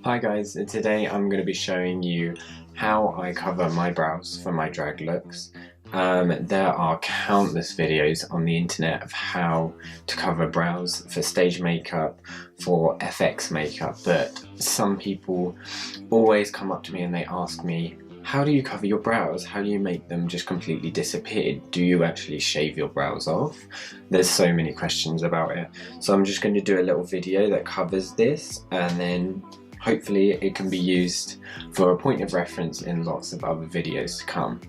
Hi guys, and today I'm going to be showing you how I cover my brows for my drag looks. There are countless videos on the internet of how to cover brows for stage makeup, for FX makeup, but some people always come up to me and they ask me, how do you cover your brows? How do you make them just completely disappear? Do you actually shave your brows off? There's so many questions about it. So I'm just going to do a little video that covers this, and then hopefully it can be used for a point of reference in lots of other videos to come.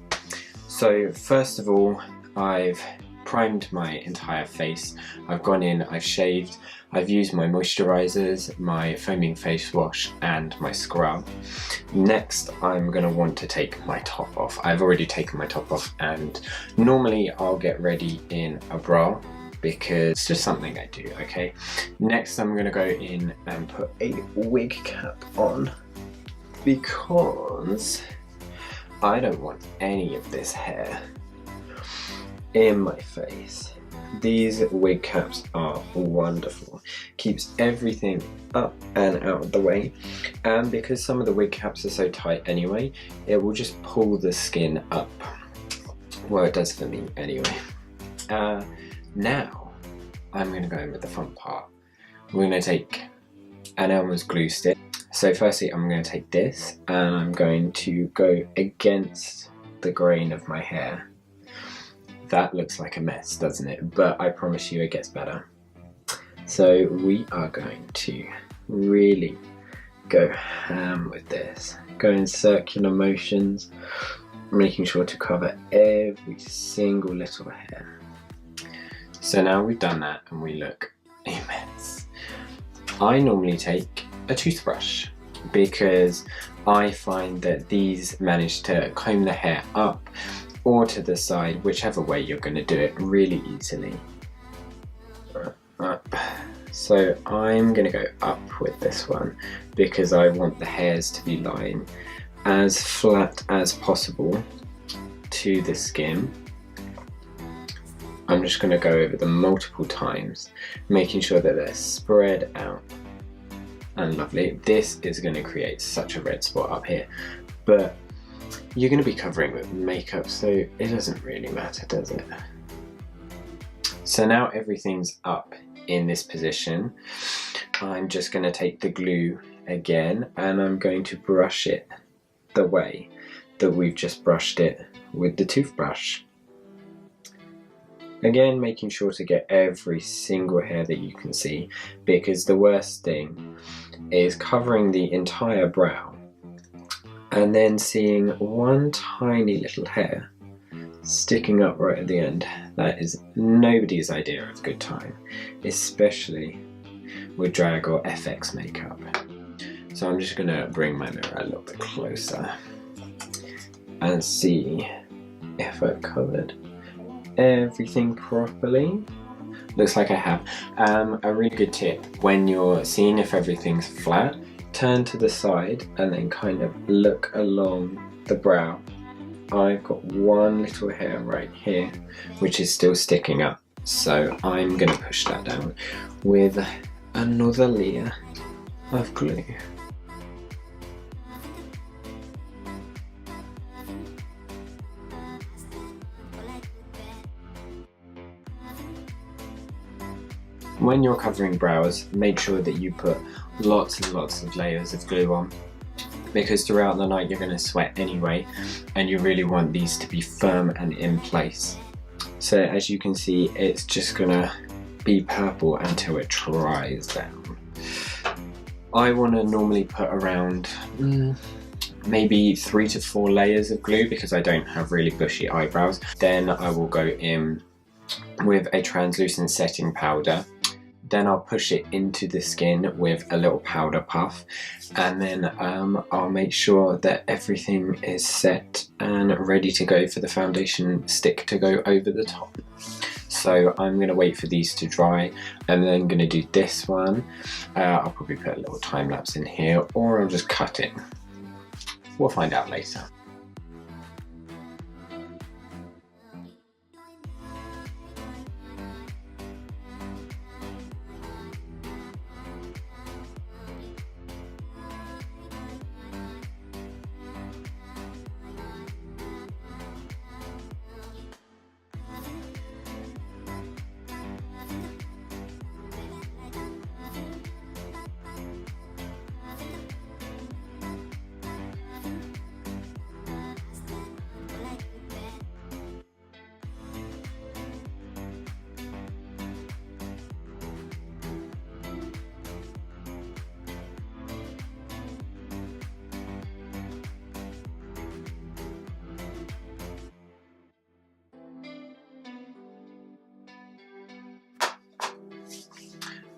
So first of all, I've primed my entire face. I've gone in, I've shaved, I've used my moisturizers, my foaming face wash and my scrub. Next, I'm going to want to take my top off. I've already taken my top off, and normally I'll get ready in a bra because it's just something I do, okay? Next, I'm going to go in and put a wig cap on because I don't want any of this hair in my face. These wig caps are wonderful. Keeps everything up and out of the way, and because some of the wig caps are so tight anyway, it will just pull the skin up. Well, it does for me anyway. Now I'm going to go in with the front part. We're going to take an Elmer's glue stick. So firstly I'm going to take this and I'm going to go against the grain of my hair. That looks like a mess, doesn't it? But I promise you it gets better. So we are going to really go ham with this. Go in circular motions, making sure to cover every single little hair. So now we've done that and we look a mess. I normally take a toothbrush because I find that these manage to comb the hair up or to the side, whichever way you're going to do it, really easily. Up. So I'm going to go up with this one because I want the hairs to be lying as flat as possible to the skin. I'm just going to go over them multiple times, making sure that they're spread out and lovely. This is going to create such a red spot up here, but you're going to be covering with makeup, so it doesn't really matter, does it? So now everything's up in this position. I'm just going to take the glue again and I'm going to brush it the way that we've just brushed it with the toothbrush. Again, making sure to get every single hair that you can see, because the worst thing is covering the entire brow and then seeing one tiny little hair sticking up right at the end. That is nobody's idea of good time, especially with drag or FX makeup. So I'm just going to bring my mirror a little bit closer and see if I've covered everything properly. Looks like I have. A really good tip when you're seeing if everything's flat, turn to the side and then kind of look along the brow. I've got one little hair right here which is still sticking up, so I'm going to push that down with another layer of glue. When you're covering brows, make sure that you put lots and lots of layers of glue on, because throughout the night you're going to sweat anyway and you really want these to be firm and in place. So as you can see, it's just going to be purple until it dries down. I want to normally put around maybe 3 to 4 layers of glue because I don't have really bushy eyebrows. Then I will go in with a translucent setting powder. Then I'll push it into the skin with a little powder puff, and then I'll make sure that everything is set and ready to go for the foundation stick to go over the top. So I'm going to wait for these to dry and then going to do this one. I'll probably put a little time lapse in here, or I'll just cut it. We'll find out later.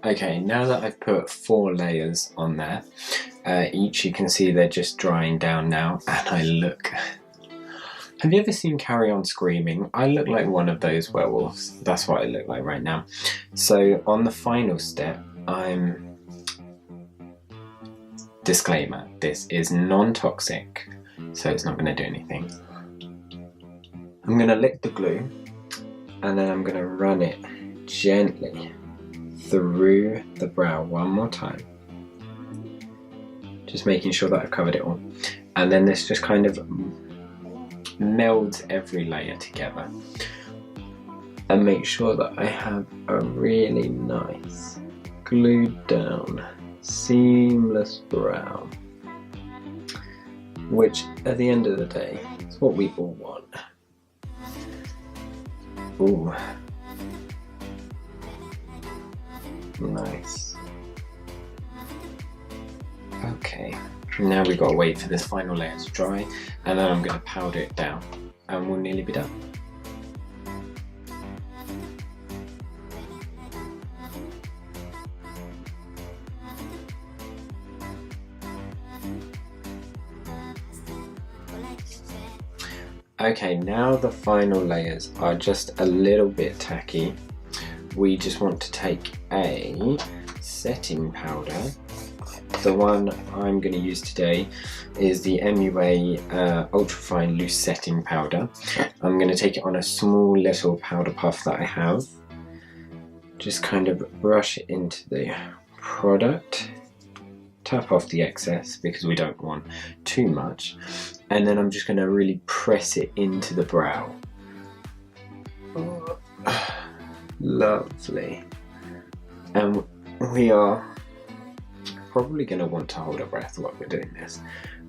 Okay, now that I've put 4 layers on there, each you can see they're just drying down now, and I look... Have you ever seen Carry On Screaming? I look like one of those werewolves. That's what I look like right now. So on the final step, disclaimer, this is non-toxic, so it's not going to do anything. I'm going to lick the glue, and then I'm going to run it gently through the brow one more time. Just making sure that I've covered it all. And then this just kind of melds every layer together. And make sure that I have a really nice, glued down, seamless brow. Which, at the end of the day, is what we all want. Ooh. Nice. Okay, now we've got to wait for this final layer to dry, and then I'm going to powder it down, and we'll nearly be done. Okay, now the final layers are just a little bit tacky. We just want to take a setting powder. The one I'm going to use today is the MUA Ultrafine Loose Setting Powder. I'm going to take it on a small little powder puff that I have. Just kind of brush it into the product. Tap off the excess because we don't want too much. And then I'm just going to really press it into the brow. Oh, lovely. And we are probably going to want to hold our breath while we're doing this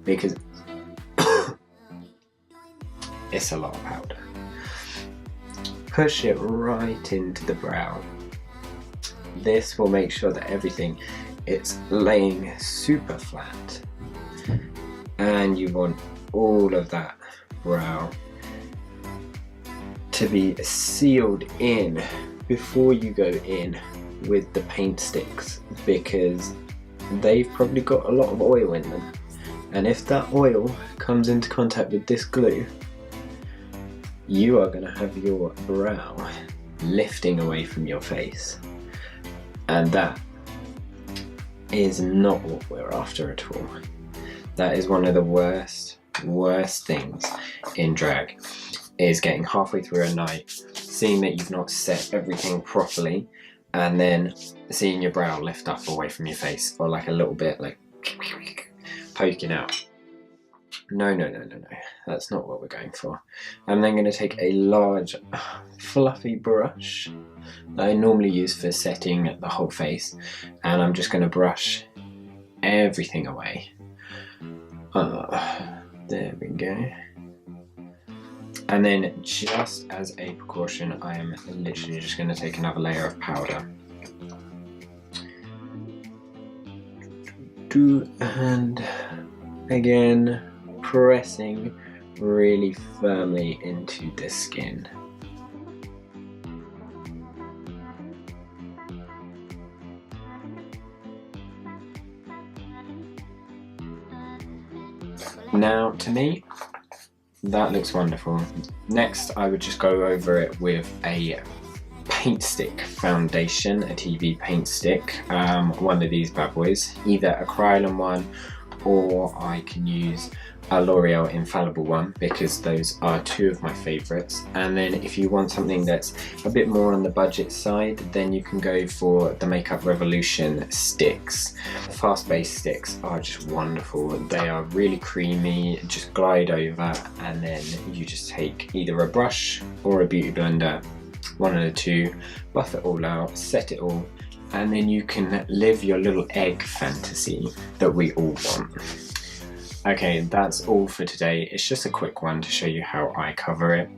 because it's a lot of powder. Push it right into the brow. This will make sure that everything is laying super flat, and you want all of that brow to be sealed in before you go in with the paint sticks, because they've probably got a lot of oil in them, and if that oil comes into contact with this glue, you are going to have your brow lifting away from your face, and that is not what we're after at all. That is one of the worst things in drag, is getting halfway through a night, seeing that you've not set everything properly, and then seeing your brow lift up away from your face, or like a little bit like poking out. No, that's not what we're going for. I'm then going to take a large fluffy brush that I normally use for setting the whole face, and I'm just going to brush everything away. There we go. And then, just as a precaution, I am literally just going to take another layer of powder. And again, pressing really firmly into the skin. Now, to me, that looks wonderful. Next, I would just go over it with a paint stick foundation, a TV paint stick, one of these bad boys, either a Kryolan one, or I can use a L'Oreal Infallible one, because those are two of my favourites. And then if you want something that's a bit more on the budget side, then you can go for the Makeup Revolution sticks. The fast-based sticks are just wonderful. They are really creamy, just glide over, and then you just take either a brush or a beauty blender, one of the two, buff it all out, set it all, and then you can live your little egg fantasy that we all want. Okay, that's all for today. It's just a quick one to show you how I cover it.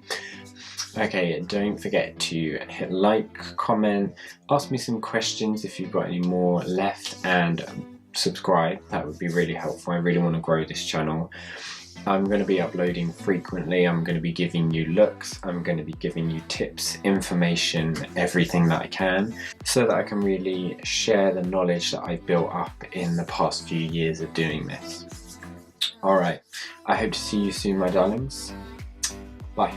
Okay, don't forget to hit like, comment, ask me some questions if you've got any more left, and subscribe. That would be really helpful. I really want to grow this channel. I'm going to be uploading frequently. I'm going to be giving you looks, I'm going to be giving you tips, information, everything that I can, so that I can really share the knowledge that I've built up in the past few years of doing this. Alright, I hope to see you soon, my darlings. Bye.